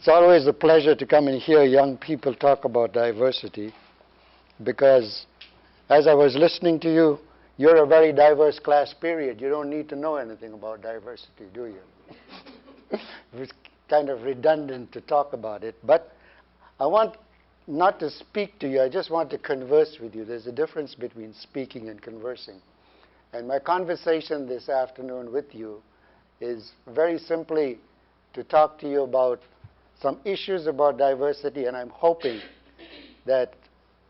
It's always a pleasure to come and hear young people talk about diversity because as I was listening to you, you're a very diverse class, period. You don't need to know anything about diversity, do you? It's kind of redundant to talk about it. But I want not to speak to you. I just want to converse with you. There's a difference between speaking and conversing. And my conversation this afternoon with you is very simply to talk to you about some issues about diversity, and I'm hoping that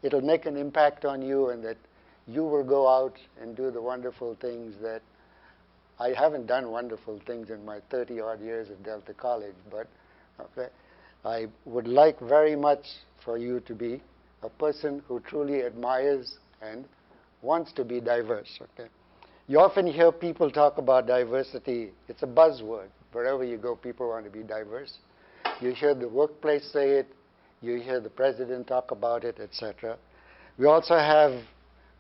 it'll make an impact on you and that you will go out and do the wonderful things that I haven't done wonderful things in my 30-odd years at Delta College, but okay, I would like very much for you to be a person who truly admires and wants to be diverse. Okay? You often hear people talk about diversity. It's a buzzword. Wherever you go, people want to be diverse. You hear the workplace say it. You hear the president talk about it, etc. We also have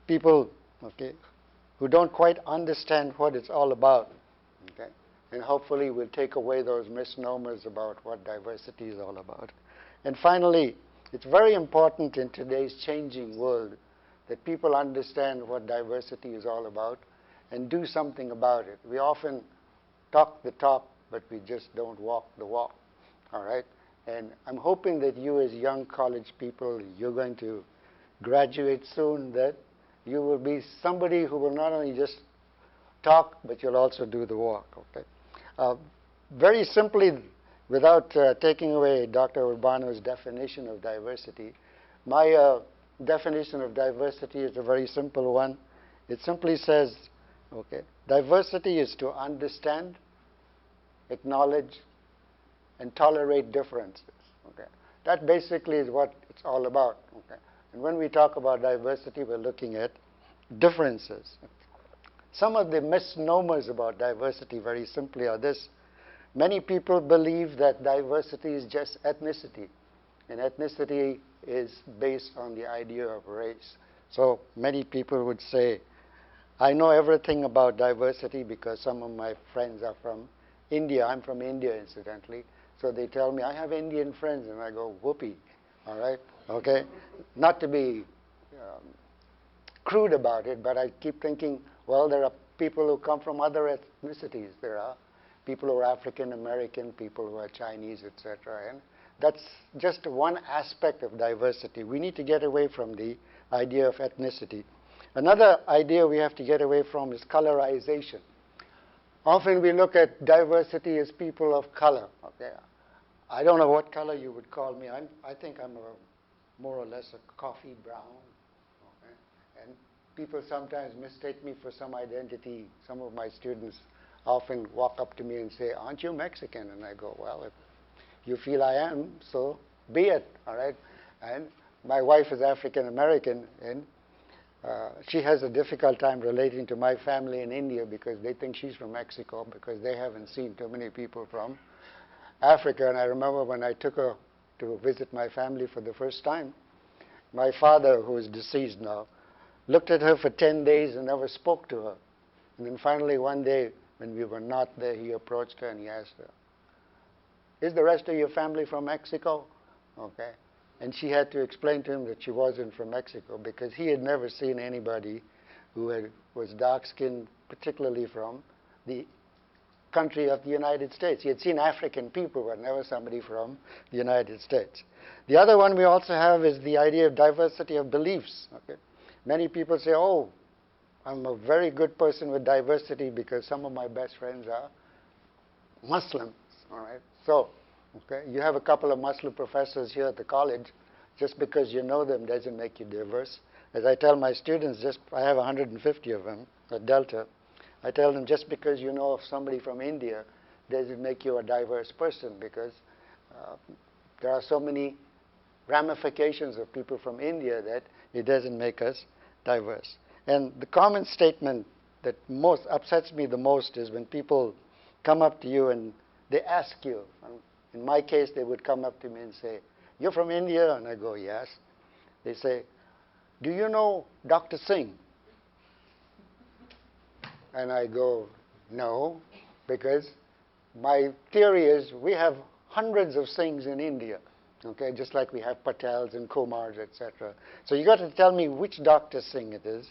people, okay, who don't quite understand what it's all about. Okay? And hopefully we'll take away those misnomers about what diversity is all about. And finally, it's very important in today's changing world that people understand what diversity is all about and do something about it. We often talk the talk, but we just don't walk the walk. All right? And I'm hoping that you as young college people, you're going to graduate soon, that you will be somebody who will not only just talk, but you'll also do the walk. Okay? Very simply, without taking away Dr. Urbano's definition of diversity, my definition of diversity is a very simple one. It simply says, okay, diversity is to understand, acknowledge, and tolerate differences. Okay? That basically is what it's all about. Okay? And when we talk about diversity, we're looking at differences. Some of the misnomers about diversity, very simply, are this. Many people believe that diversity is just ethnicity, and ethnicity is based on the idea of race. So many people would say, I know everything about diversity because some of my friends are from India. I'm from India, incidentally. So they tell me, I have Indian friends, and I go, whoopee, all right? Okay? Not to be crude about it, but I keep thinking, well, there are people who come from other ethnicities. There are people who are African American, people who are Chinese, etc. And that's just one aspect of diversity. We need to get away from the idea of ethnicity. Another idea we have to get away from is colorization. Often we look at diversity as people of color. Okay? I don't know what color you would call me. I think I'm more or less a coffee brown. Okay? And people sometimes mistake me for some identity. Some of my students often walk up to me and say, aren't you Mexican? And I go, well, if you feel I am, so be it. All right? And my wife is African American, and she has a difficult time relating to my family in India because they think she's from Mexico because they haven't seen too many people from Africa. And I remember when I took her to visit my family for the first time, my father, who is deceased now, looked at her for 10 days and never spoke to her. And then finally one day, when we were not there, he approached her and he asked her, is the rest of your family from Mexico? Okay. And she had to explain to him that she wasn't from Mexico because he had never seen anybody who was dark-skinned, particularly from the country of the United States. He had seen African people, but never somebody from the United States. The other one we also have is the idea of diversity of beliefs. Okay? Many people say, oh, I'm a very good person with diversity because some of my best friends are Muslims. All right? So, okay, you have a couple of Muslim professors here at the college. Just because you know them doesn't make you diverse. As I tell my students, I have 150 of them at Delta. I tell them just because you know of somebody from India doesn't make you a diverse person because there are so many ramifications of people from India that it doesn't make us diverse. And the common statement that most upsets me the most is when people come up to you and they ask you. In my case, they would come up to me and say, you're from India? And I go, yes. They say, do you know Dr. Singh? And I go, no, because my theory is we have hundreds of Singhs in India, okay, just like we have Patels and Kumars, etc. So you got to tell me which Dr. Singh it is,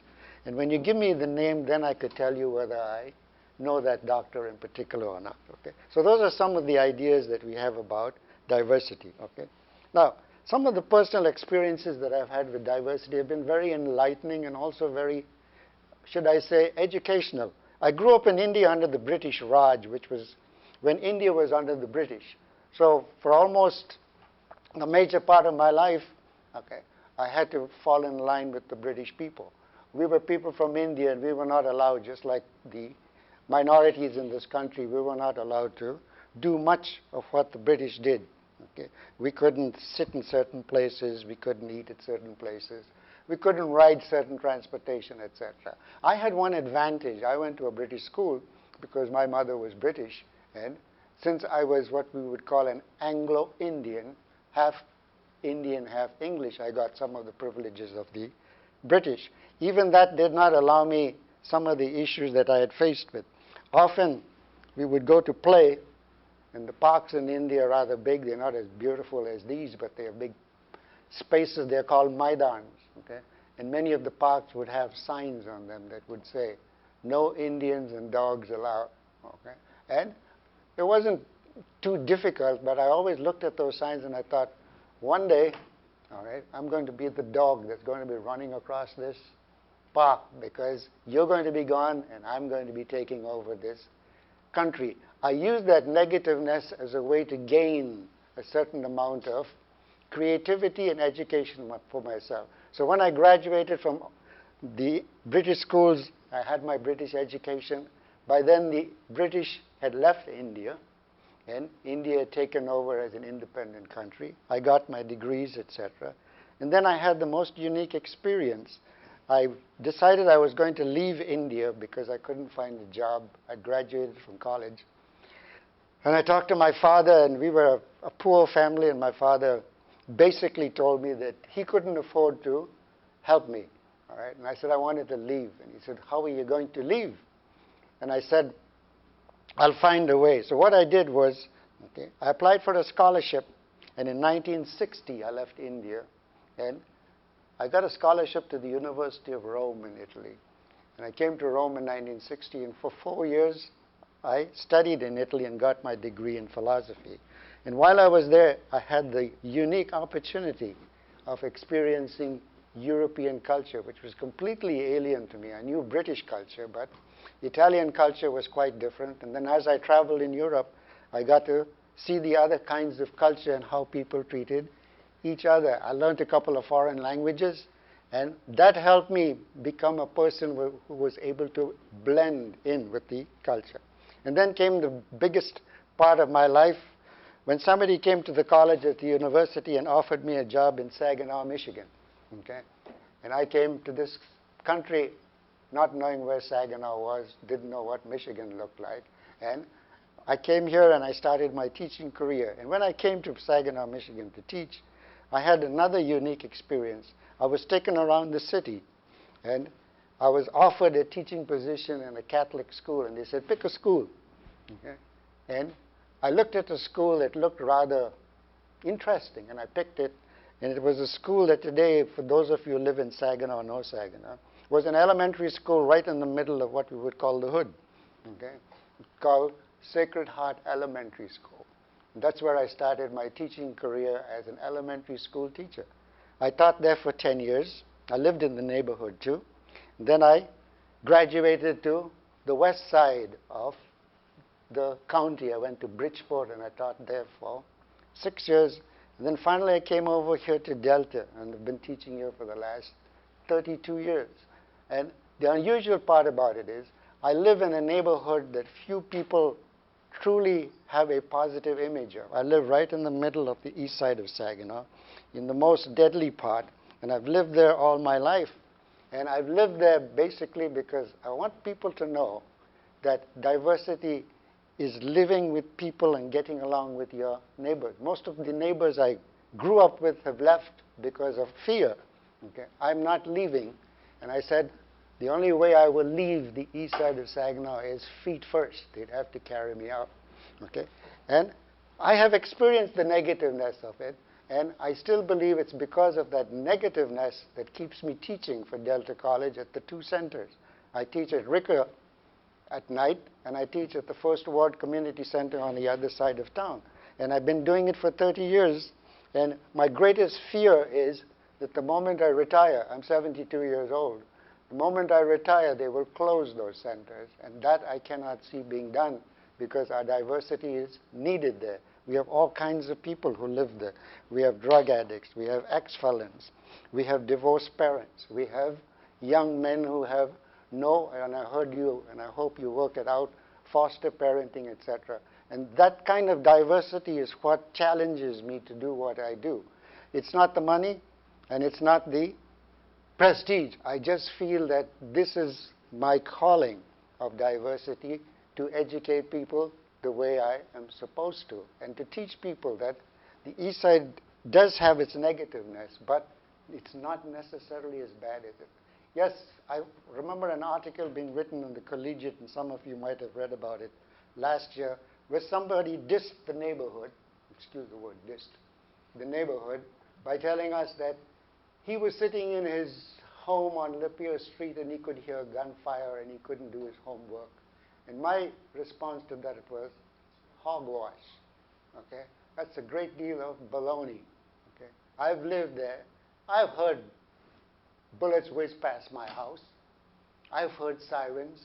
and when you give me the name, then I could tell you whether I know that doctor in particular or not. Okay, so those are some of the ideas that we have about diversity. Okay, now some of the personal experiences that I've had with diversity have been very enlightening and also very, should I say, educational. I grew up in India under the British Raj, which was when India was under the British. So for almost a major part of my life, okay, I had to fall in line with the British people. We were people from India, and we were not allowed, just like the minorities in this country, we were not allowed to do much of what the British did. Okay? We couldn't sit in certain places, we couldn't eat at certain places, we couldn't ride certain transportation, etc. I had one advantage. I went to a British school because my mother was British, and since I was what we would call an Anglo-Indian, half Indian, half English, I got some of the privileges of the British. Even that did not allow me some of the issues that I had faced with. Often we would go to play, and the parks in India are rather big. They're not as beautiful as these, but they are big spaces. They're called maidans. Okay? And many of the parks would have signs on them that would say, "No Indians and dogs allowed." Okay? And it wasn't too difficult, but I always looked at those signs and I thought, one day, all right, I'm going to be the dog that's going to be running across this park because you're going to be gone and I'm going to be taking over this country. I used that negativeness as a way to gain a certain amount of creativity and education for myself. So when I graduated from the British schools, I had my British education. By then, the British had left India, and India had taken over as an independent country. I got my degrees, etc. And then I had the most unique experience. I decided I was going to leave India because I couldn't find a job. I graduated from college. And I talked to my father, and we were a poor family, and my father basically told me that he couldn't afford to help me. All right? And I said I wanted to leave. And he said, "How are you going to leave?" And I said, "I'll find a way." So what I did was, okay, I applied for a scholarship, and in 1960 I left India, and I got a scholarship to the University of Rome in Italy. And I came to Rome in 1960, and for 4 years I studied in Italy and got my degree in philosophy. And while I was there, I had the unique opportunity of experiencing European culture, which was completely alien to me. I knew British culture, but Italian culture was quite different. And then as I traveled in Europe, I got to see the other kinds of culture and how people treated each other. I learned a couple of foreign languages, and that helped me become a person who was able to blend in with the culture. And then came the biggest part of my life, when somebody came to the college at the university and offered me a job in Saginaw, Michigan. Okay? And I came to this country not knowing where Saginaw was, didn't know what Michigan looked like. And I came here and I started my teaching career. And when I came to Saginaw, Michigan to teach, I had another unique experience. I was taken around the city, and I was offered a teaching position in a Catholic school, and they said, "Pick a school." Okay? And I looked at the school. It looked rather interesting, and I picked it. And it was a school that today, for those of you who live in Saginaw or know Saginaw, was an elementary school right in the middle of what we would call the hood. Okay? Called Sacred Heart Elementary School. And that's where I started my teaching career as an elementary school teacher. I taught there for 10 years. I lived in the neighborhood too. And then I graduated to the west side of the county. I went to Bridgeport and I taught there for 6 years. And then finally I came over here to Delta, and I've been teaching here for the last 32 years. And the unusual part about it is I live in a neighborhood that few people truly have a positive image of. I live right in the middle of the east side of Saginaw, in the most deadly part, and I've lived there all my life. And I've lived there basically because I want people to know that diversity is living with people and getting along with your neighbors. Most of the neighbors I grew up with have left because of fear. Okay? I'm not leaving. And I said, the only way I will leave the east side of Saginaw is feet first. They'd have to carry me out. Okay? And I have experienced the negativeness of it, and I still believe it's because of that negativeness that keeps me teaching for Delta College at the two centers. I teach at Ricker at night, and I teach at the First Ward Community Center on the other side of town. And I've been doing it for 30 years, and my greatest fear is that the moment I retire, I'm 72 years old, the moment I retire, they will close those centers, and that I cannot see being done because our diversity is needed there. We have all kinds of people who live there. We have drug addicts, we have ex-felons, we have divorced parents, we have young men who have no, and I heard you, and I hope you work it out, foster parenting, etc. And that kind of diversity is what challenges me to do what I do. It's not the money, and it's not the prestige. I just feel that this is my calling of diversity, to educate people the way I am supposed to, and to teach people that the East Side does have its negativeness, but it's not necessarily as bad as it. Yes, I remember an article being written in the Collegiate, and some of you might have read about it last year, where somebody dissed the neighborhood, excuse the word dissed, the neighborhood, by telling us that he was sitting in his home on Lapeer Street and he could hear gunfire and he couldn't do his homework. And my response to that was hogwash. Okay? That's a great deal of baloney. Okay? I've lived there. I've heard bullets whiz past my house. I've heard sirens.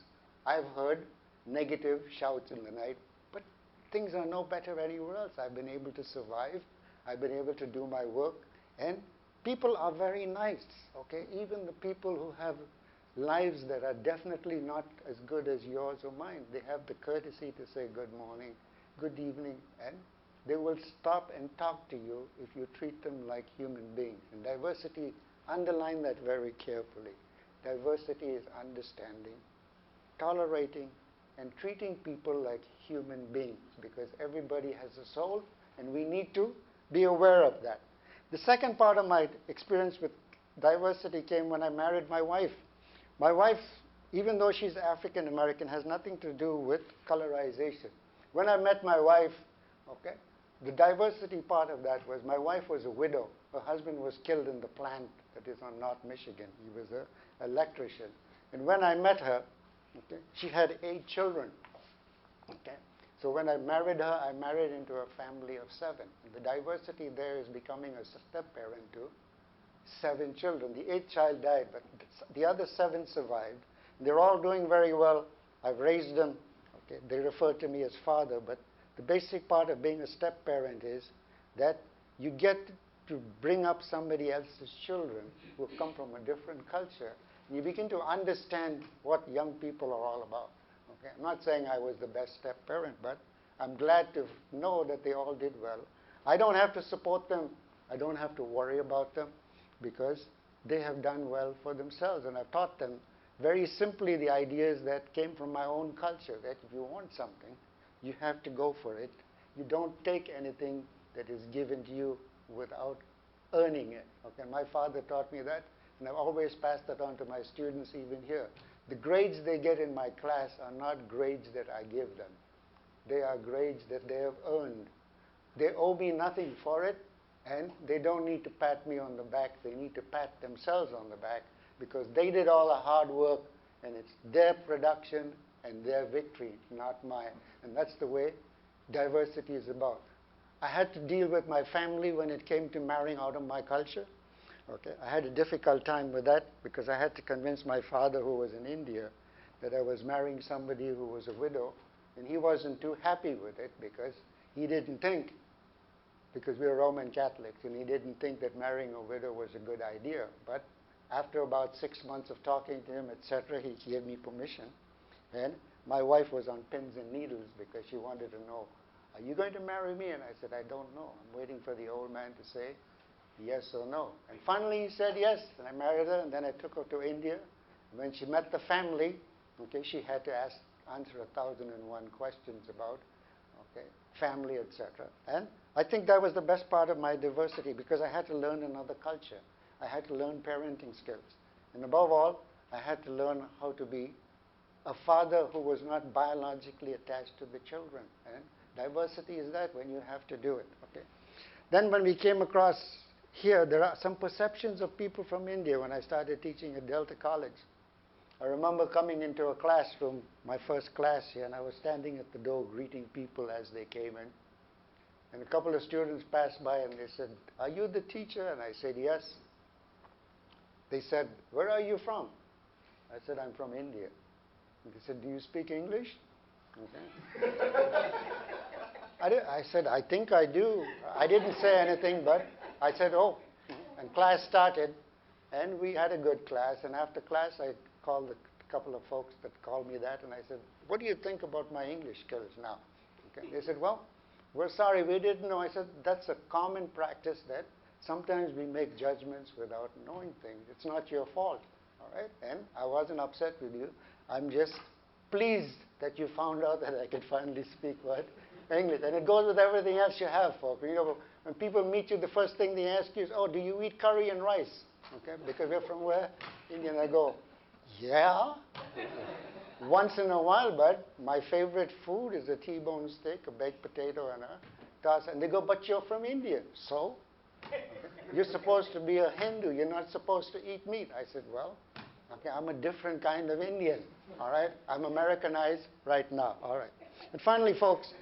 I've heard negative shouts in the night. But things are no better anywhere else. I've been able to survive. I've been able to do my work. And people are very nice. Okay? Even the people who have lives that are definitely not as good as yours or mine, they have the courtesy to say good morning, good evening, and they will stop and talk to you if you treat them like human beings. And diversity, underline that very carefully. Diversity is understanding, tolerating, and treating people like human beings, because everybody has a soul, and we need to be aware of that. The second part of my experience with diversity came when I married my wife. My wife, even though she's African American, has nothing to do with colorization. When I met my wife, okay, the diversity part of that was my wife was a widow. Her husband was killed in the plant that is on North Michigan. He was an electrician. And when I met her, okay, she had 8 children. Okay? So when I married her, I married into a family of 7. And the diversity there is becoming a step-parent to 7 children. The 8th child died, but the other 7 survived. They're all doing very well. I've raised them. Okay? They refer to me as father, but the basic part of being a step-parent is that you get to bring up somebody else's children who come from a different culture. And you begin to understand what young people are all about. Okay? I'm not saying I was the best step-parent, but I'm glad to know that they all did well. I don't have to support them. I don't have to worry about them, because they have done well for themselves. And I've taught them very simply the ideas that came from my own culture, that if you want something, you have to go for it. You don't take anything that is given to you without earning it. Okay? My father taught me that, and I've always passed that on to my students even here. The grades they get in my class are not grades that I give them. They are grades that they have earned. They owe me nothing for it, and they don't need to pat me on the back. They need to pat themselves on the back, because they did all the hard work, and it's their production and their victory, not mine. And that's the way diversity is about. I had to deal with my family when it came to marrying out of my culture. Okay? I had a difficult time with that, because I had to convince my father, who was in India, that I was marrying somebody who was a widow, and he wasn't too happy with it, because he didn't think, because we were Roman Catholics, and he didn't think that marrying a widow was a good idea. But after about 6 months of talking to him, etc., he gave me permission. And my wife was on pins and needles, because she wanted to know, are you going to marry me? And I said, I don't know. I'm waiting for the old man to say yes or no. And finally he said yes, and I married her, and then I took her to India. And when she met the family, okay, she had to answer 1,001 questions about family, etc. And I think that was the best part of my diversity, because I had to learn another culture. I had to learn parenting skills. And above all, I had to learn how to be a father who was not biologically attached to the children. And Diversity is that when you have to do it. Okay. Then when we came across here, there are some perceptions of people from India when I started teaching at Delta College. I remember coming into a classroom, my first class here, and I was standing at the door greeting people as they came in. And a couple of students passed by and they said, "Are you the teacher?" And I said, "Yes." They said, "Where are you from?" I said, "I'm from India." And they said, "Do you speak English?" Okay. I said, "I think I do." I didn't say anything, but I said, "Oh." And class started, and we had a good class. And after class, I called a couple of folks that called me that, and I said, "What do you think about my English skills now?" Okay. They said, "Well, we're sorry, we didn't know." I said, "That's a common practice that sometimes we make judgments without knowing things. It's not your fault." All right? And I wasn't upset with you. I'm just pleased that you found out that I could finally speak what? English. And it goes with everything else you have, folks. You know, when people meet you, the first thing they ask you is, "Oh, do you eat curry and rice?" Okay? Because we're from where? India. And I go, "Yeah." Once in a while, but my favorite food is a T-bone steak, a baked potato, and a toss. And they go, "But you're from India." So? Okay. You're supposed to be a Hindu. You're not supposed to eat meat. I said, "Well, okay, I'm a different kind of Indian. All right? I'm Americanized right now." All right. And finally, folks,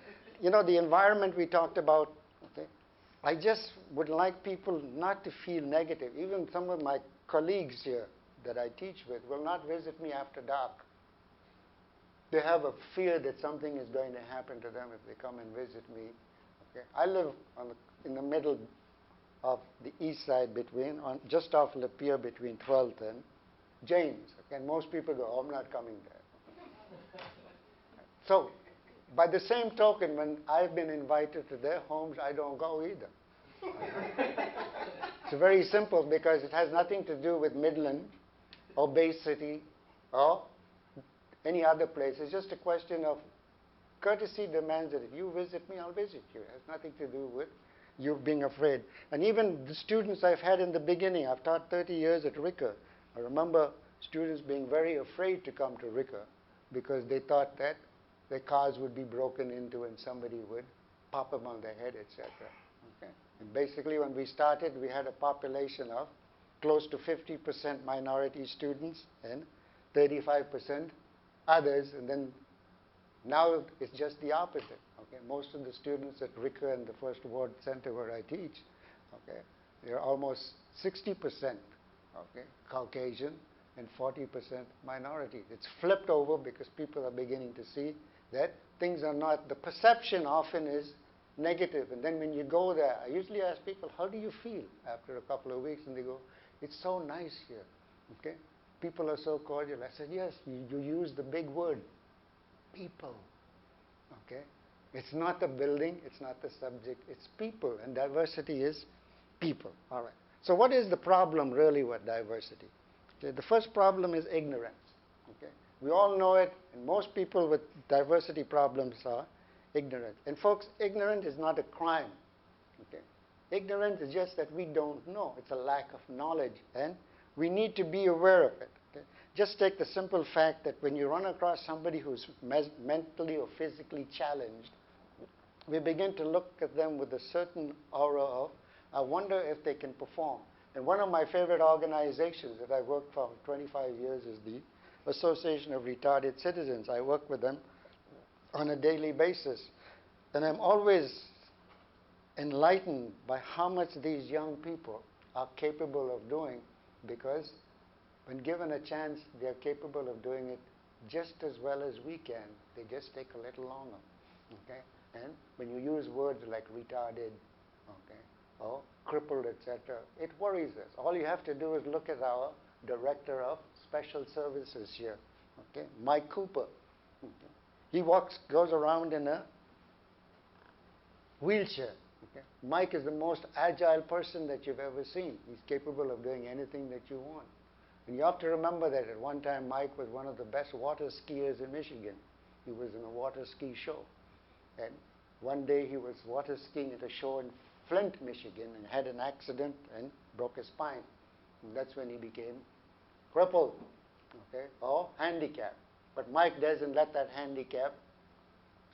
you know, the environment we talked about, okay, I just would like people not to feel negative. Even some of my colleagues here that I teach with will not visit me after dark. They have a fear that something is going to happen to them if they come and visit me. Okay. I live in the middle of the east side just off Lapeer between 12th and James. Okay. And most people go, "Oh, I'm not coming there." So, by the same token, when I've been invited to their homes, I don't go either. It's very simple because it has nothing to do with Midland or Bay City or any other place. It's just a question of courtesy demands that if you visit me, I'll visit you. It has nothing to do with you being afraid. And even the students I've had in the beginning, I've taught 30 years at Ricker. I remember students being very afraid to come to Ricker because they thought that their cars would be broken into and somebody would pop them on their head, etc. Okay. And basically, when we started, we had a population of close to 50% minority students and 35% others, and then now it's just the opposite. Okay, most of the students at Ricker and the First Ward Center where I teach, okay, they're almost 60%, okay, Caucasian and 40% minority. It's flipped over because people are beginning to see that things are not. The perception often is negative, and then when you go there, I usually ask people, "How do you feel after a couple of weeks?" And they go, "It's so nice here." Okay. People are so cordial. I said, "Yes, you use the big word, people." Okay? It's not the building, it's not the subject, it's people, and diversity is people. All right. So what is the problem really with diversity? Okay, the first problem is ignorance. Okay? We all know it, and most people with diversity problems are ignorant. And folks, ignorant is not a crime. Okay? Ignorance is just that we don't know. It's a lack of knowledge, and we need to be aware of it. Okay? Just take the simple fact that when you run across somebody who's mentally or physically challenged, we begin to look at them with a certain aura of, I wonder if they can perform. And one of my favorite organizations that I worked for 25 years is the Association of Retarded Citizens. I work with them on a daily basis. And I'm always enlightened by how much these young people are capable of doing, because when given a chance, they're capable of doing it just as well as we can. They just take a little longer. Okay? And when you use words like retarded, okay, or crippled, etc., it worries us. All you have to do is look at our director of special services here, okay, Mike Cooper. Okay. He goes around in a wheelchair. Okay. Mike is the most agile person that you've ever seen. He's capable of doing anything that you want. And you have to remember that at one time Mike was one of the best water skiers in Michigan. He was in a water ski show. And one day he was water skiing at a show in Flint, Michigan, and had an accident and broke his spine. And that's when he became crippled, okay, or handicapped. But Mike doesn't let that handicap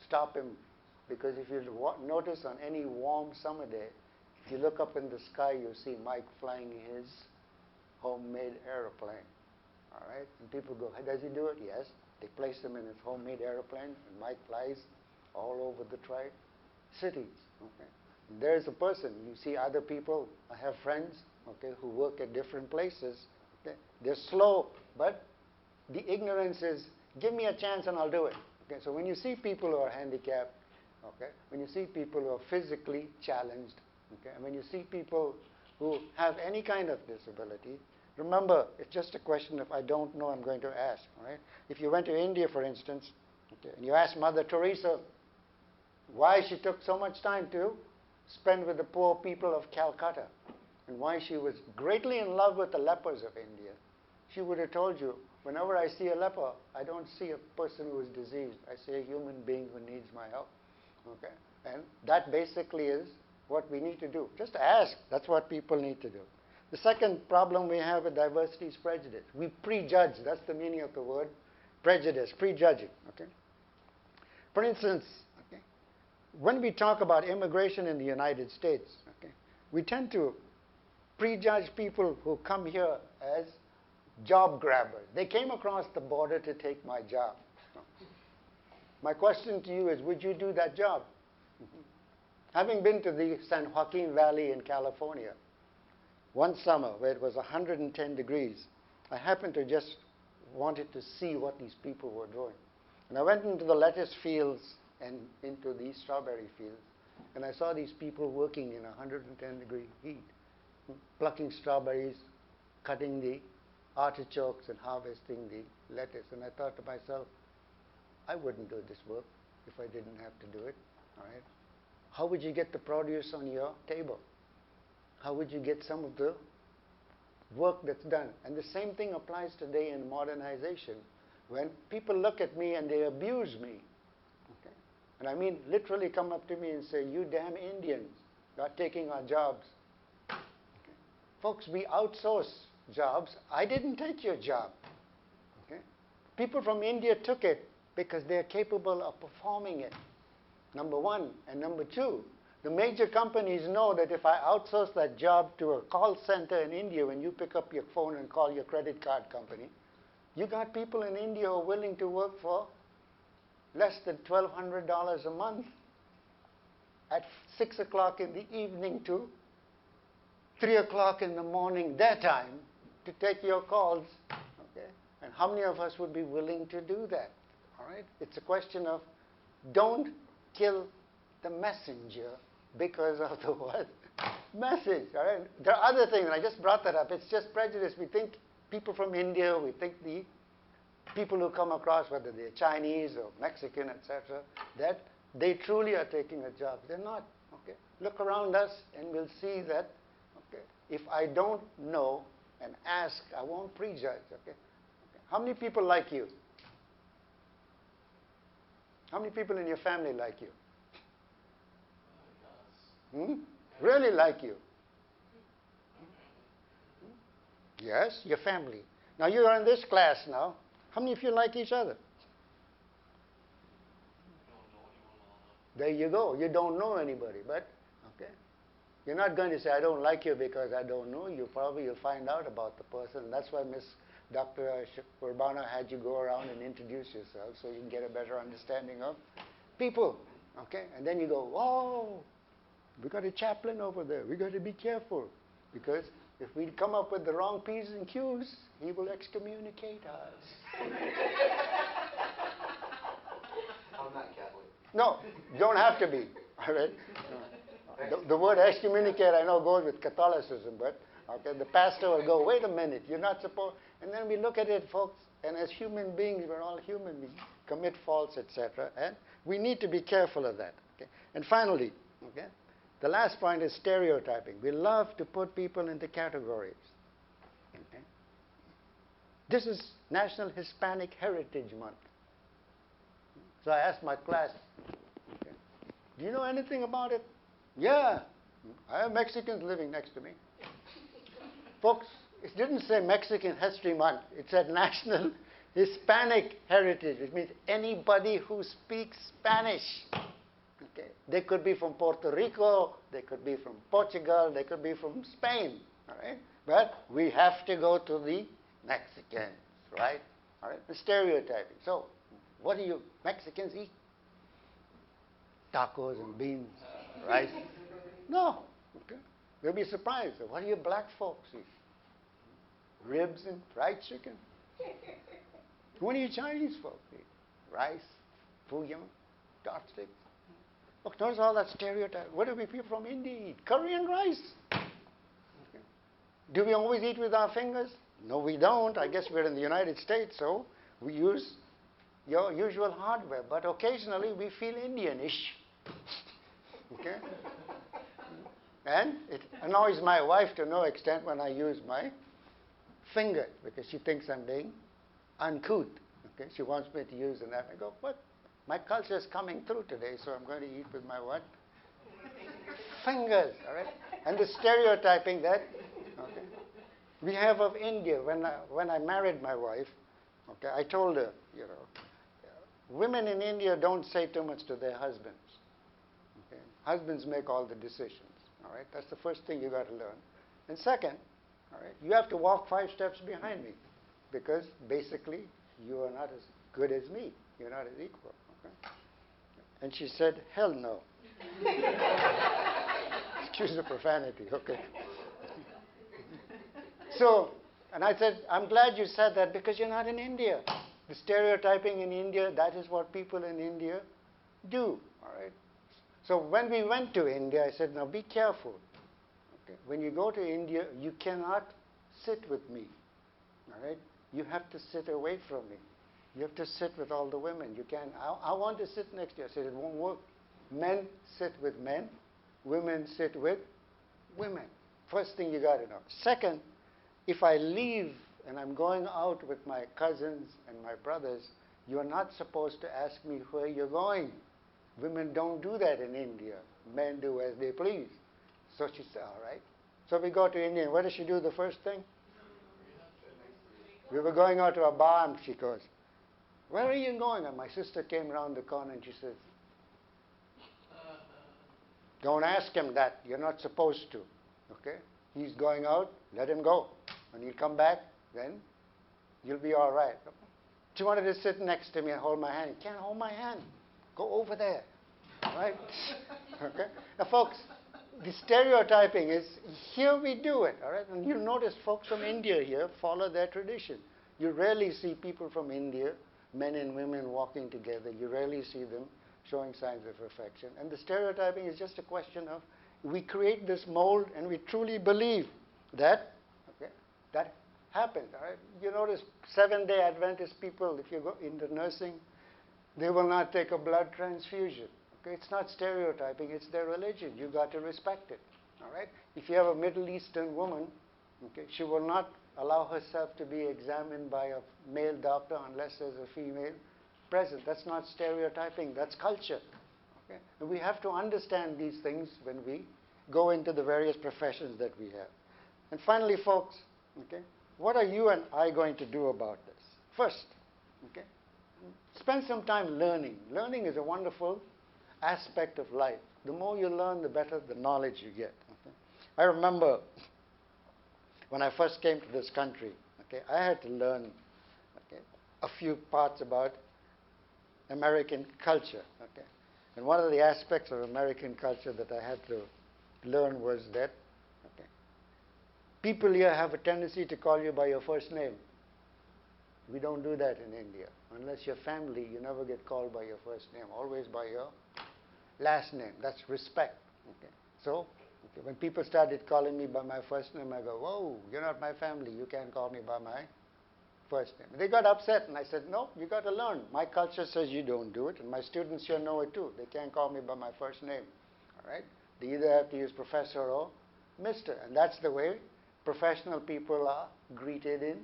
stop him Because if you notice on any warm summer day, if you look up in the sky, you'll see Mike flying his homemade aeroplane. All right? And people go, "Hey, does he do it?" Yes. They place him in his homemade aeroplane, and Mike flies all over the cities. Okay? And there's a person. You see other people. I have friends, okay, who work at different places. Okay? They're slow, but the ignorance is, give me a chance and I'll do it. Okay? So when you see people who are handicapped, okay, when you see people who are physically challenged, okay, and when you see people who have any kind of disability, remember, it's just a question of I don't know, I'm going to ask. All right? If you went to India, for instance, okay, and you asked Mother Teresa why she took so much time to spend with the poor people of Calcutta, and why she was greatly in love with the lepers of India, she would have told you, whenever I see a leper, I don't see a person who is diseased. I see a human being who needs my help. Okay? And that basically is what we need to do. Just ask. That's what people need to do. The second problem we have with diversity is prejudice. We prejudge. That's the meaning of the word prejudice, prejudging. Okay? For instance, okay, when we talk about immigration in the United States, okay, we tend to prejudge people who come here as job grabbers. They came across the border to take my job. My question to you is, would you do that job? Having been to the San Joaquin Valley in California, one summer where it was 110 degrees, I happened to just wanted to see what these people were doing. And I went into the lettuce fields and into the strawberry fields, and I saw these people working in 110-degree heat, plucking strawberries, cutting the artichokes and harvesting the lettuce. And I thought to myself, I wouldn't do this work if I didn't have to do it. All right? How would you get the produce on your table? How would you get some of the work that's done? And the same thing applies today in modernization. When people look at me and they abuse me, okay? And I mean literally come up to me and say, "You damn Indians are taking our jobs." Okay? Folks, we outsource jobs. I didn't take your job. Okay? People from India took it because they're capable of performing it. Number one. And number two, the major companies know that if I outsource that job to a call center in India, when you pick up your phone and call your credit card company, you got people in India who are willing to work for less than $1,200 a month at 6 o'clock in the evening to 3 o'clock in the morning, their time, to take your calls. Okay? And how many of us would be willing to do that? All right? It's a question of don't kill the messenger because of the what? Message. All right? There are other things, and I just brought that up. It's just prejudice. We think people from India, we think the people who come across, whether they're Chinese or Mexican, etc., that they truly are taking a job. They're not. Okay? Look around us and we'll see that, okay, if I don't know and ask, I won't prejudge. Okay? How many people like you? How many people in your family like you? Really like you? Yes, your family. Now you are in this class now. How many of you like each other? There you go. You don't know anybody, but okay. You're not going to say, "I don't like you because I don't know you." Probably you'll find out about the person. That's why Dr. Urbano had you go around and introduce yourself so you can get a better understanding of people. Okay? And then you go, "Whoa, we got a chaplain over there. We got to be careful." Because if we come up with the wrong P's and Q's, he will excommunicate us. I'm not Catholic. No, you don't have to be. All right? The word excommunicate, I know, goes with Catholicism, but okay, the pastor will go, "Wait a minute, you're not supposed..." And then we look at it, folks, and as human beings, we're all human beings, commit faults, etc., and we need to be careful of that. Okay? And finally, okay, the last point is stereotyping. We love to put people into categories. Okay? This is National Hispanic Heritage Month. So I asked my class, okay, "Do you know anything about it?" "Yeah, I have Mexicans living next to me." Folks, it didn't say Mexican History Month. It said National Hispanic Heritage. It means anybody who speaks Spanish. Okay. They could be from Puerto Rico, they could be from Portugal, they could be from Spain. All right. But we have to go to the Mexicans, right? All right. The stereotyping. So, what do you Mexicans eat? Tacos and beans, rice? No. Okay. They'll be surprised. What do you black folks eat? Ribs and fried chicken. What do you Chinese folks eat? Rice, fuyang, dot sticks. Look, notice all that stereotype. What do we people from India eat? Curry and rice. Okay. Do we always eat with our fingers? No, we don't. I guess we're in the United States, so we use your usual hardware. But occasionally we feel Indian-ish. Okay? And it annoys my wife to no extent when I use my finger because she thinks I'm being uncouth. Okay? She wants me to use an app. I go, what? My culture is coming through today, so I'm going to eat with my what? Fingers, all right? And the stereotyping that, okay, we have of India. When I married my wife, okay, I told her, women in India don't say too much to their husbands. Okay? Husbands make all the decisions, all right? That's the first thing you got to learn. And second, all right, you have to walk 5 steps behind me because basically you are not as good as me. You're not as equal. Okay? And she said, hell no. Excuse the profanity, okay. So, and I said, I'm glad you said that because you're not in India. The stereotyping in India, that is what people in India do, all right. So when we went to India, I said, now be careful. Okay? When you go to India, you cannot sit with me, all right. You have to sit away from me. You have to sit with all the women. You can't. I want to sit next to you. I said, it won't work. Men sit with men. Women sit with women. First thing you got to know. Second, if I leave and I'm going out with my cousins and my brothers, you're not supposed to ask me where you're going. Women don't do that in India. Men do as they please. So she said, all right. So we go to India. What does she do the first thing? We were going out to a bar and she goes, where are you going? And my sister came around the corner and she says, don't ask him that. You're not supposed to. Okay? He's going out. Let him go. When he'll come back, then you'll be all right. She wanted to sit next to me and hold my hand. You can't hold my hand. Go over there. All right? Okay? Now, folks, the stereotyping is, here we do it. All right? And you'll notice folks from India here follow their tradition. You rarely see people from India, men and women walking together. You rarely see them showing signs of affection. And the stereotyping is just a question of, we create this mold and we truly believe that, okay, that happens. All right? You notice Seventh-day Adventist people, if you go into nursing, they will not take a blood transfusion. Okay? It's not stereotyping, it's their religion. You got to respect it. All right? If you have a Middle Eastern woman, okay, she will not allow herself to be examined by a male doctor unless there's a female present. That's not stereotyping, that's culture. Okay? And we have to understand these things when we go into the various professions that we have. And finally, folks, okay, what are you and I going to do about this? First, okay, spend some time learning. Learning is a wonderful aspect of life. The more you learn, the better the knowledge you get. Okay? I remember when I first came to this country, okay, I had to learn, okay, a few parts about American culture. Okay? And one of the aspects of American culture that I had to learn was that, okay, people here have a tendency to call you by your first name. We don't do that in India. Unless you're family, you never get called by your first name, always by your last name. That's respect. Okay? So, okay, when people started calling me by my first name, I go, whoa, you're not my family. You can't call me by my first name. They got upset, and I said, no, you got to learn. My culture says you don't do it, and my students here know it too. They can't call me by my first name. All right? They either have to use professor or Mr., and that's the way professional people are greeted in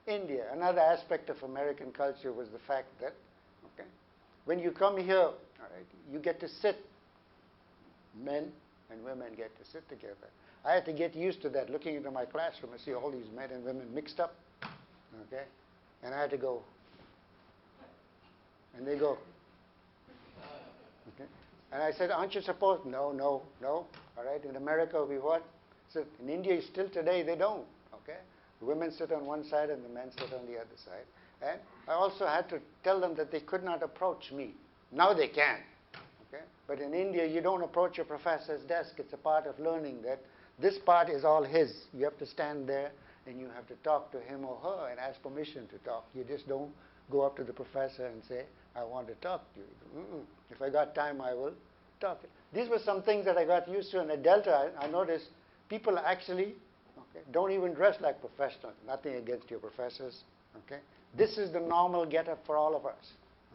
India. Another aspect of American culture was the fact that, okay, when you come here, all right, you get to sit. Men and women get to sit together. I had to get used to that, looking into my classroom and see all these men and women mixed up. Okay? And I had to go. And they go. Okay? And I said, aren't you supposed? No, no, no. All right. In America, we what? So in India, still today, they don't. Okay. The women sit on one side and the men sit on the other side. And I also had to tell them that they could not approach me. Now they can. Okay. But in India, you don't approach your professor's desk. It's a part of learning that this part is all his. You have to stand there and you have to talk to him or her and ask permission to talk. You just don't go up to the professor and say, I want to talk to you. If I got time, I will talk. These were some things that I got used to. And at Delta, I noticed people actually don't even dress like professionals. Nothing against your professors. Okay? This is the normal get-up for all of us.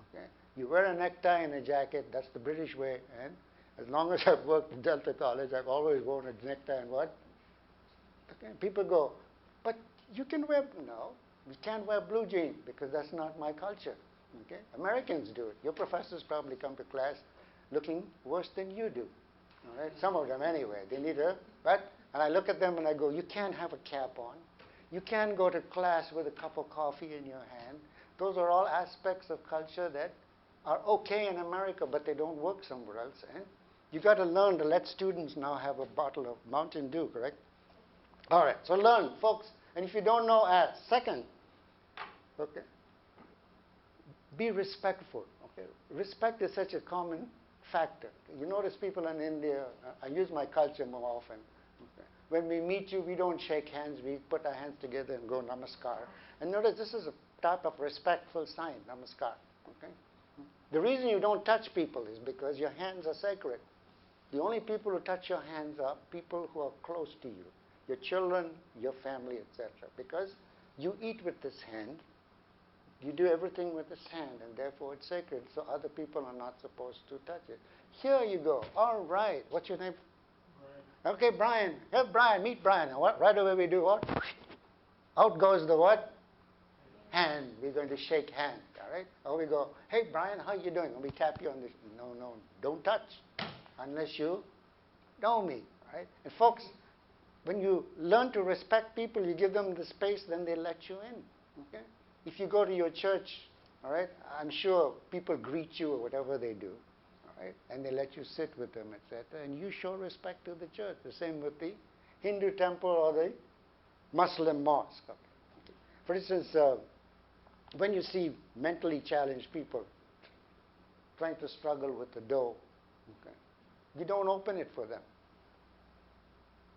Okay? You wear a necktie and a jacket. That's the British way. And as long as I've worked at Delta College, I've always worn a necktie and what? Okay? People go, but you can wear, no, you can't wear blue jeans because that's not my culture. Okay? Americans do it. Your professors probably come to class looking worse than you do. All right? Some of them anyway. They need a, and I look at them and I go, you can't have a cap on. You can't go to class with a cup of coffee in your hand. Those are all aspects of culture that are okay in America, but they don't work somewhere else. And you got to learn to let students now have a bottle of Mountain Dew, correct? All right, so learn, folks. And if you don't know, ask. Second, okay, be respectful. Okay, respect is such a common factor. You notice people in India, I use my culture more often. Okay. When we meet you, we don't shake hands. We put our hands together and go namaskar. And notice this is a type of respectful sign, namaskar. Okay? The reason you don't touch people is because your hands are sacred. The only people who touch your hands are people who are close to you, your children, your family, etc. Because you eat with this hand, you do everything with this hand, and therefore it's sacred, so other people are not supposed to touch it. Here you go. All right. What's your name? Brian. Okay, Brian. Hey, Brian. Meet Brian. And what? Right away we do what? Out goes the what? Hand. We're going to shake hands. All right? Or we go, hey, Brian, how you doing? And we tap you on this. No, no, don't touch unless you know me. Right? And folks, when you learn to respect people, you give them the space, then they let you in. Okay? If you go to your church, all right, I'm sure people greet you or whatever they do, all right, and they let you sit with them, etc. And you show respect to the church. The same with the Hindu temple or the Muslim mosque. Okay. For instance, when you see mentally challenged people trying to struggle with the dough, okay, you don't open it for them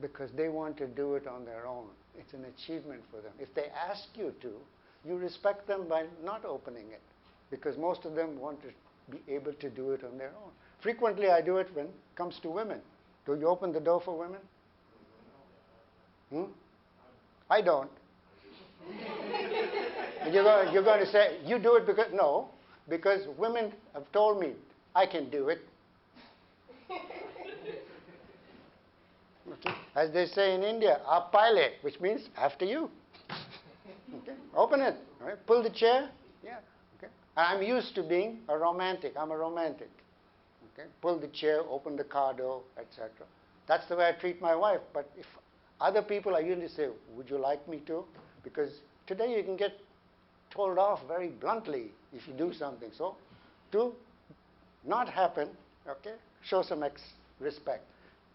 because they want to do it on their own. It's an achievement for them. If they ask you to, you respect them by not opening it because most of them want to be able to do it on their own. Frequently, I do it when it comes to women. Do you open the door for women? I don't. And you're going to say, you do it because, no, because women have told me I can do it. Okay. As they say in India, a pilot, which means after you. Okay. Open it. All right. Pull the chair. Yeah. Okay. I'm used to being a romantic. I'm a romantic. Okay. Pull the chair, open the car door, etc. That's the way I treat my wife. But if other people, I usually say, would you like me to? Because today you can get told off very bluntly if you do something. So to not happen, okay, show some respect.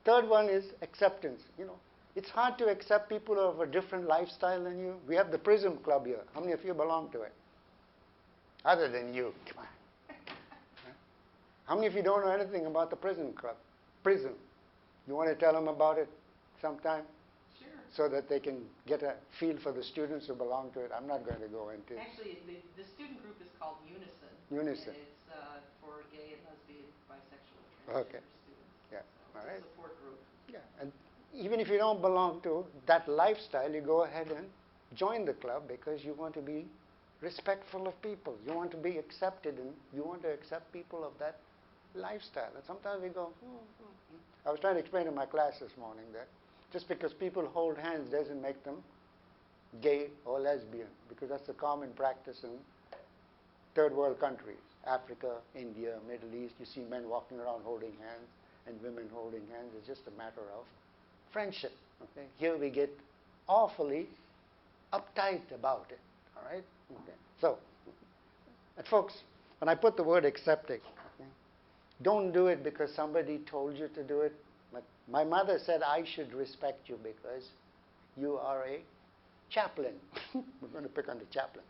Third one is acceptance. You know, it's hard to accept people who have a different lifestyle than you. We have the Prism Club here. How many of you belong to it? Other than you. Come on. How many of you don't know anything about the Prism Club? Prism. You want to tell them about it sometime? Sure. So that they can get a feel for the students who belong to it. I'm not going to go into it. Actually, the student group is called Unison. Unison. And it's for gay and lesbian, bisexual, and transgender students. Yeah. So All it's right. a support group. Yeah. And even if you don't belong to that lifestyle, you go ahead and join the club because you want to be respectful of people. You want to be accepted, and you want to accept people of that lifestyle. And sometimes we go, I was trying to explain to my class this morning that just because people hold hands doesn't make them gay or lesbian, because that's a common practice in third world countries. Africa, India, Middle East, you see men walking around holding hands and women holding hands. It's just a matter of friendship. Okay? Here we get awfully uptight about it. All right? Okay. So, and folks, when I put the word accepting, okay, Don't do it because somebody told you to do it. But my mother said I should respect you because you are a chaplain. We're going to pick on the chaplain.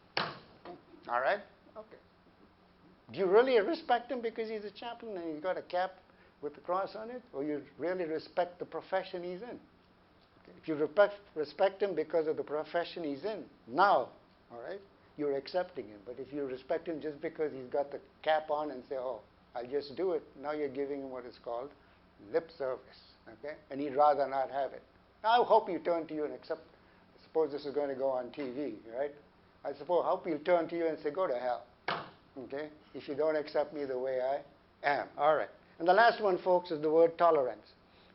All right? Okay. Do you really respect him because he's a chaplain and he's got a cap with the cross on it? Or you really respect the profession he's in? Okay. If you respect him because of the profession he's in, now, all right, you're accepting him. But if you respect him just because he's got the cap on and say, oh, I'll just do it, now you're giving him what is called lip service. Okay? And he'd rather not have it. Now, I hope you turn to you and accept. Suppose this is going to go on TV, right? I hope he'll turn to you and say, go to hell. Okay? If you don't accept me the way I am. All right. And the last one, folks, is the word tolerance.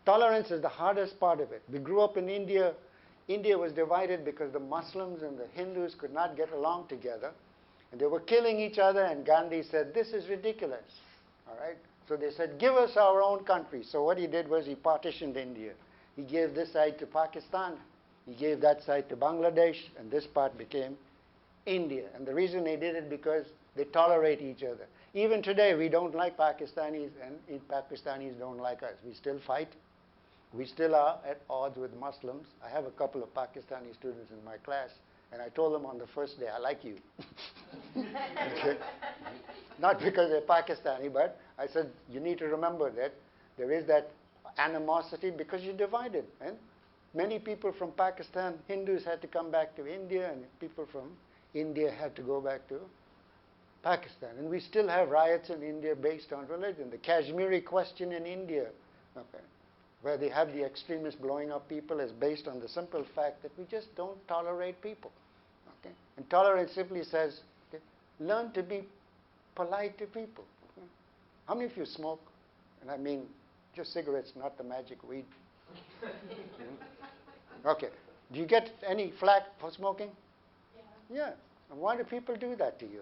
Tolerance is the hardest part of it. We grew up in India. India was divided because the Muslims and the Hindus could not get along together. And they were killing each other, and Gandhi said, this is ridiculous. All right? So they said, give us our own country. So what he did was he partitioned India. He gave this side to Pakistan. He gave that side to Bangladesh, and this part became India. And the reason they did it because they tolerate each other. Even today, we don't like Pakistanis, and Pakistanis don't like us. We still fight. We still are at odds with Muslims. I have a couple of Pakistani students in my class, and I told them on the first day, I like you. Okay? Not because they're Pakistani, but I said, you need to remember that there is that animosity because you're divided. And many people from Pakistan, Hindus, had to come back to India, and people from India had to go back to Pakistan. And we still have riots in India based on religion. The Kashmiri question in India, okay, where they have the extremists blowing up people, is based on the simple fact that we just don't tolerate people. Okay? And tolerance simply says, okay, learn to be polite to people. Okay? How many of you smoke? And I mean just cigarettes, not the magic weed. Okay. Do you get any flack for smoking? Yeah. Yeah. And why do people do that to you?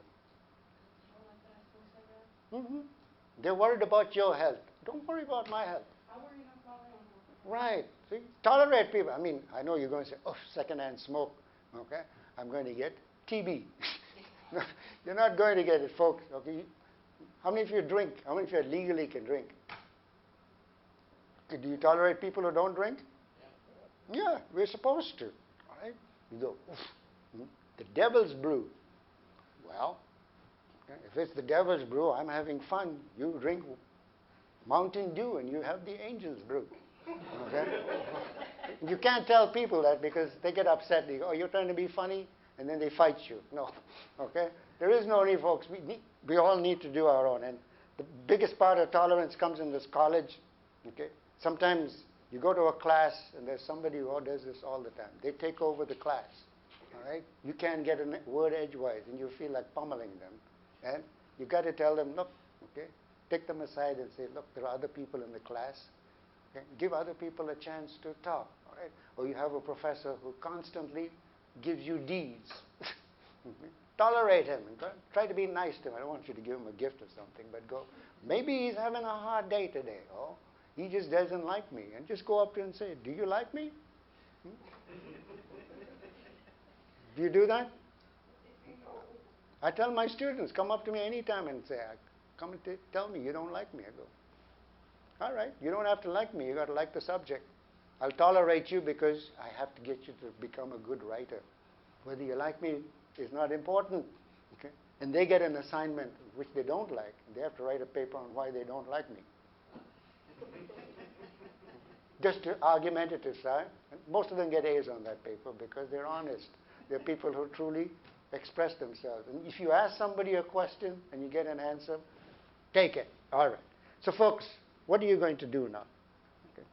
They're worried about your health. Don't worry about my health. Right. See, tolerate people. I mean, I know you're going to say, oh, secondhand smoke. Okay. I'm going to get TB. You're not going to get it, folks. Okay. How many of you drink? How many of you legally can drink? Do you tolerate people who don't drink? Yeah, we're supposed to. All right? You go, oof, the devil's brew. Well, okay, if it's the devil's brew, I'm having fun. You drink Mountain Dew and you have the angel's brew. Okay? You can't tell people that because they get upset. They go, oh, you're trying to be funny? And then they fight you. No. Okay? There is no need, folks. We all need to do our own. And the biggest part of tolerance comes in this college. Okay? Sometimes you go to a class and there's somebody who does this all the time. They take over the class. All right? You can't get a word edgewise and you feel like pummeling them. And you got to tell them, look, okay? Take them aside and say, look, there are other people in the class. Okay? Give other people a chance to talk. All right? Or you have a professor who constantly gives you D's. Okay? Tolerate him and try to be nice to him. I don't want you to give him a gift or something, but go, maybe he's having a hard day today. Oh, he just doesn't like me. And just go up to him and say, do you like me? Do you do that? I tell my students, come up to me anytime and say, come and tell me you don't like me. I go, all right, you don't have to like me. You got to like the subject. I'll tolerate you because I have to get you to become a good writer. Whether you like me is not important. Okay? And they get an assignment which they don't like. And they have to write a paper on why they don't like me. Just argumentative side. Most of them get A's on that paper because they're honest. They're people who truly express themselves. And if you ask somebody a question and you get an answer, take it. All right. So folks, what are you going to do now? Okay.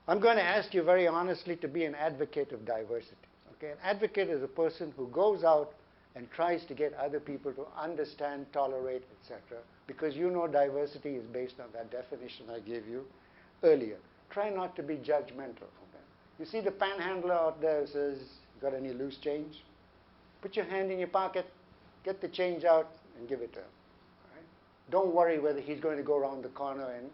I'm going to ask you very honestly to be an advocate of diversity. Okay? An advocate is a person who goes out and tries to get other people to understand, tolerate, etc. Because you know diversity is based on that definition I gave you earlier. Try not to be judgmental. Okay? You see the panhandler out there who says, got any loose change? Put your hand in your pocket, get the change out, and give it to him. All right? Don't worry whether he's going to go around the corner and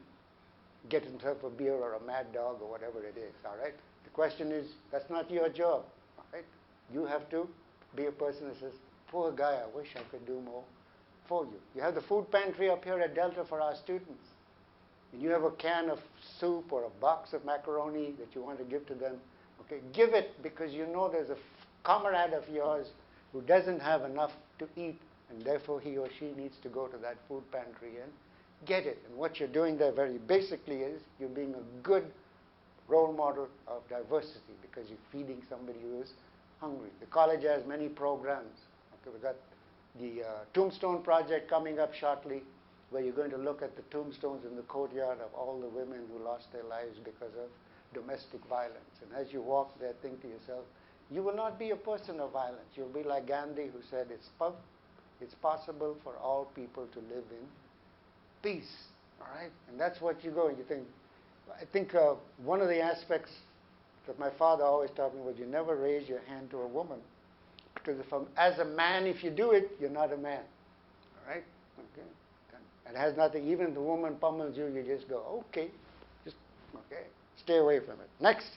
get himself a beer or a mad dog or whatever it is. All right? The question is, that's not your job. All right? You have to be a person that says, poor guy, I wish I could do more for you. You have the food pantry up here at Delta for our students. and you have a can of soup or a box of macaroni that you want to give to them, okay, give it because you know there's a comrade of yours who doesn't have enough to eat, and therefore he or she needs to go to that food pantry and get it. And what you're doing there very basically is you're being a good role model of diversity because you're feeding somebody who is hungry. The college has many programs. Okay, we've got the Tombstone Project coming up shortly, where you're going to look at the tombstones in the courtyard of all the women who lost their lives because of domestic violence. And as you walk there, think to yourself, you will not be a person of violence. You'll be like Gandhi, who said it's possible for all people to live in peace. All right? And that's what you go and you think. I think one of the aspects that my father always taught me was you never raise your hand to a woman. Because as a man, if you do it, you're not a man. All right? Okay? It has nothing. Even if the woman pummels you, you just go, okay. Just, okay. Stay away from it. Next,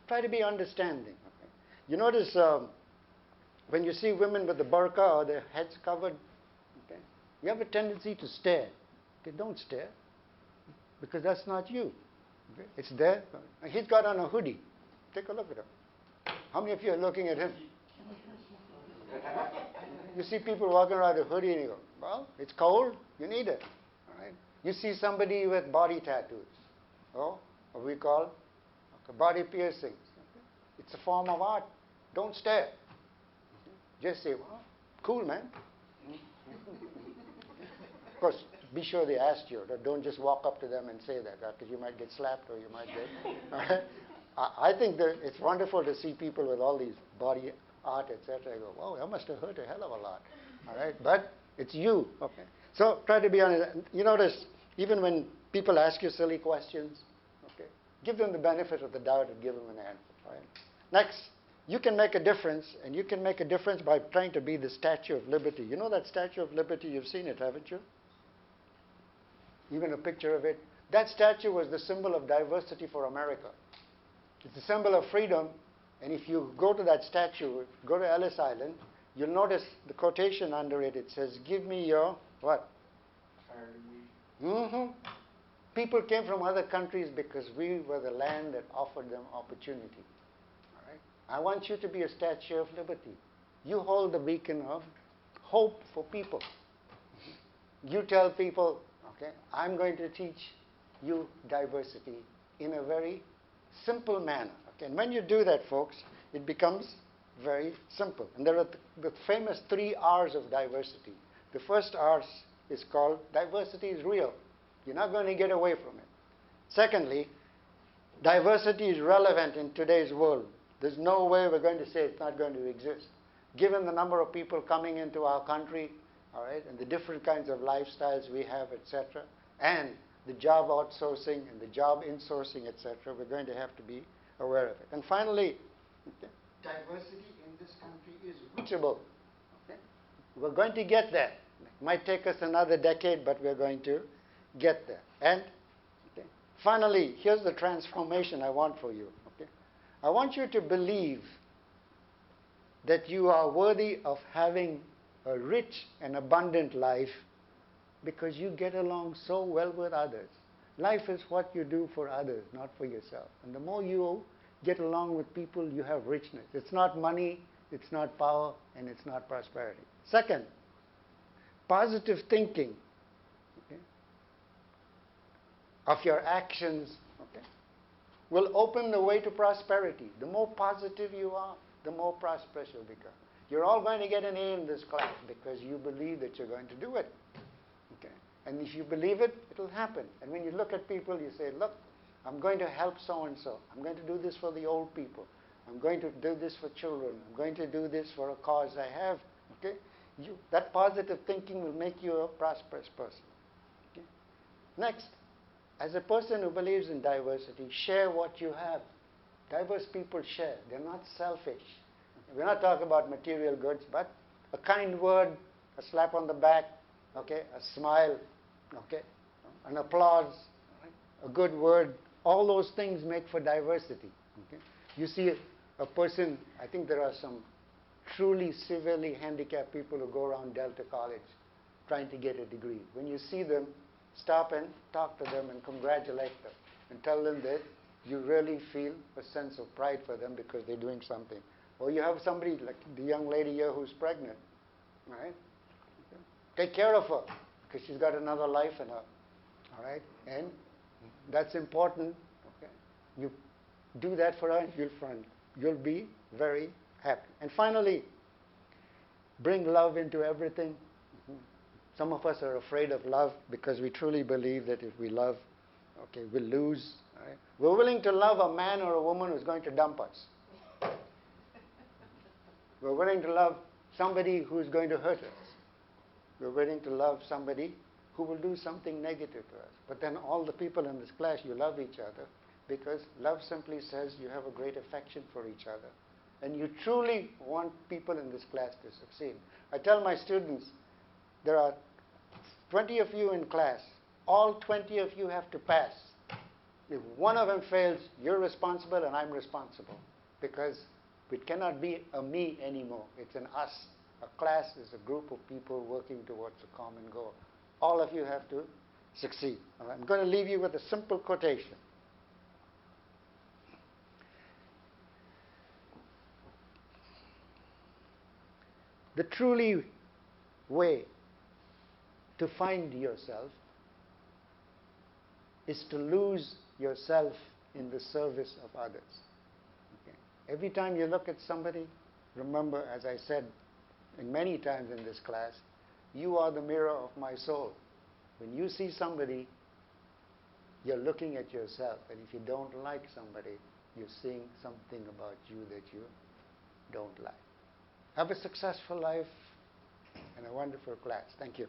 try to be understanding. Okay? You notice when you see women with the burqa or their heads covered, okay, you have a tendency to stare. Okay? Don't stare. Because that's not you. Okay? It's there. He's got on a hoodie. Take a look at him. How many of you are looking at him? You see people walking around with a hoodie and you go, well, it's cold, you need it. All right? You see somebody with body tattoos, what we call body piercings. Okay? It's a form of art. Don't stare. Just say, well, cool, man. Of course, be sure they asked you. Don't just walk up to them and say that, because you might get slapped or you might get... All right? I think that it's wonderful to see people with all these body art, etc. I go, wow, that must have hurt a hell of a lot. All right? But it's you. Okay? So try to be honest. You notice, even when people ask you silly questions, okay, give them the benefit of the doubt and give them an answer. All right? Next, you can make a difference, and you can make a difference by trying to be the Statue of Liberty. You know that Statue of Liberty? You've seen it, haven't you? Even a picture of it. That statue was the symbol of diversity for America. It's a symbol of freedom. And if you go to that statue, go to Ellis Island, you'll notice the quotation under it. It says, give me your, what? Mm-hmm. People came from other countries because we were the land that offered them opportunity. All right? I want you to be a Statue of Liberty. You hold the beacon of hope for people. You tell people, okay, I'm going to teach you diversity in a very simple manner. Okay? And when you do that, folks, it becomes very simple. And there are the famous 3 R's of diversity. The first R is called diversity is real. You're not going to get away from it. Secondly, diversity is relevant in today's world. There's no way we're going to say it's not going to exist. Given the number of people coming into our country, all right, and the different kinds of lifestyles we have, etc., and the job outsourcing and the job insourcing, etc., we're going to have to be aware of it. And finally, okay, diversity in this country is reachable. Okay? We're going to get there. It might take us another decade, but we're going to get there. And okay, finally, here's the transformation I want for you. Okay? I want you to believe that you are worthy of having a rich and abundant life because you get along so well with others. Life is what you do for others, not for yourself. And the more you get along with people, you have richness. It's not money, it's not power, and it's not prosperity. Second, positive thinking, okay, of your actions, okay, will open the way to prosperity. The more positive you are, the more prosperous you'll become. You're all going to get an A in this class because you believe that you're going to do it. Okay? And if you believe it, it'll happen. And when you look at people, you say, look, I'm going to help so-and-so. I'm going to do this for the old people. I'm going to do this for children. I'm going to do this for a cause I have. Okay? That positive thinking will make you a prosperous person. Okay? Next, as a person who believes in diversity, share what you have. Diverse people share. They're not selfish. We're not talking about material goods, but a kind word, a slap on the back, okay, a smile, okay, an applause, right? A good word. All those things make for diversity. Okay? You see a person, I think there are some truly severely handicapped people who go around Delta College trying to get a degree. When you see them, stop and talk to them and congratulate them and tell them that you really feel a sense of pride for them because they're doing something. Or you have somebody like the young lady here who's pregnant, right? Take care of her because she's got another life in her, all right? And that's important. Okay? You do that for her, and you'll be very happy. And finally, bring love into everything. Some of us are afraid of love because we truly believe that if we love, okay, we'll lose. Right? We're willing to love a man or a woman who's going to dump us. We're willing to love somebody who's going to hurt us. We're willing to love somebody who will do something negative to us. But then all the people in this class, you love each other because love simply says you have a great affection for each other. And you truly want people in this class to succeed. I tell my students, there are 20 of you in class. All 20 of you have to pass. If one of them fails, you're responsible and I'm responsible. Because it cannot be a me anymore. It's an us. A class is a group of people working towards a common goal. All of you have to succeed. I'm going to leave you with a simple quotation. The truly way to find yourself is to lose yourself in the service of others. Okay? Every time you look at somebody, remember, as I said many times in this class, you are the mirror of my soul. When you see somebody, you're looking at yourself. And if you don't like somebody, you're seeing something about you that you don't like. Have a successful life and a wonderful class. Thank you.